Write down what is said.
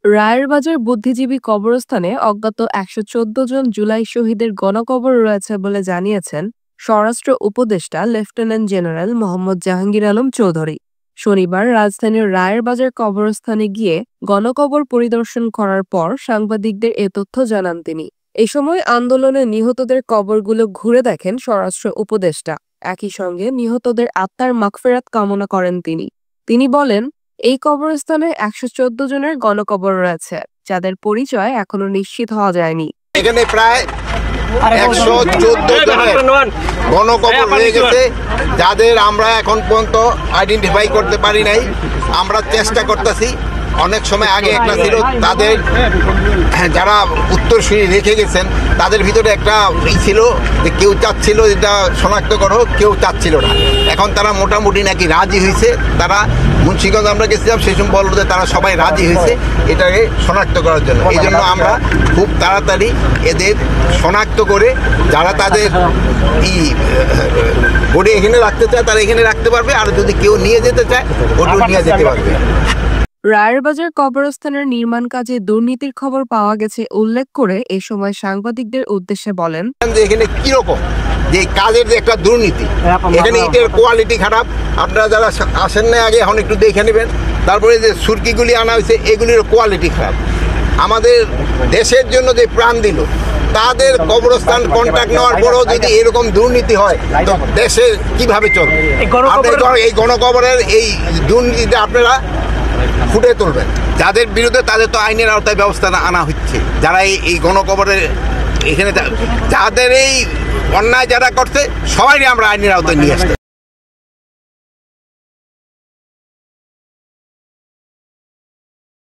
রায়েরবাজার বুদ্ধিজীবী কবরস্থানে অজ্ঞাত ১১৪ জন জুলাই শহীদের গণকবর রয়েছে বলে জানিয়েছেন স্বরাষ্ট্র উপদেষ্টা লেফটেন্যান্ট জেনারেল মোহাম্মদ জাহাঙ্গীর আলম চৌধুরী। শনিবার রাজধানীর রায়েরবাজার কবরস্থানে গিয়ে গণকবর পরিদর্শন করার পর সাংবাদিকদের এ তথ্য জানান তিনি। এ সময় আন্দোলনে নিহতদের কবরগুলো ঘুরে দেখেন স্বরাষ্ট্র উপদেষ্টা। একই সঙ্গে নিহতদের আত্মার মাগফিরাত কামনা করেন তিনি বলেন, এই কবরস্থানে ১১৪ জনের গণকবর রয়েছে, যাদের পরিচয় এখনো নিশ্চিত হওয়া যায়নি। এখানে প্রায় ১১৪ জনের গণকবর হয়ে গেছে, যাদের আমরা এখন পর্যন্ত আইডেন্টিফাই করতে পারি নাই। আমরা চেষ্টা করতেছি। অনেক সময় আগে একটা ছিল, তাদের যারা উত্তরসূরি রেখে গেছেন তাদের ভিতরে একটা ছিল যে কেউ চাচ্ছিল এটা শনাক্ত করো, কেউ চাচ্ছিল না। এখন তারা মোটামুটি নাকি রাজি হয়েছে। তারা মুন্সিগঞ্জ আমরা গেছিলাম, সেই সময় বললো যে তারা সবাই রাজি হয়েছে এটাকে শনাক্ত করার জন্য। এই জন্য আমরা খুব তাড়াতাড়ি এদের শনাক্ত করে যারা তাদের বডি এখানে রাখতে চায় তারা এখানে রাখতে পারবে, আর যদি কেউ নিয়ে যেতে চায় ওটাও নিয়ে যেতে পারবে। রায়েরবাজার কবরস্থানের নির্মাণ কাজে দুর্নীতির খবর পাওয়া গেছে উল্লেখ করে এ সময় সাংবাদিকদের উদ্দেশ্যে বলেন, এখানে কিরকম যে কাজের যে একটা দুর্নীতি, এখানে ইটের কোয়ালিটি খারাপ। আপনারা যারা আসেন না আগে এখন একটু দেখে নেবেন। তারপরে যে সুরকিগুলি আনা হয়েছে এগুলির কোয়ালিটি খারাপ। আমাদের দেশের জন্য যে প্রাণ দিল, তাদের কবরস্থান কন্ট্রাক্ট নেওয়ার পরেও যদি এরকম দুর্নীতি হয় তো দেশে কিভাবে চলবে? এই গণকবরের এই দুর্নীতিতে আপনারা ফুটে তুলবেন। যাদের বিরুদ্ধে তাদের তো আইনের আওতায় ব্যবস্থা আনা হচ্ছে। যারা এই গণকবরের এখানে যাদের এই অন্যায় যারা করছে সবাই আমরা আইনের আওতায় নিয়ে আসতে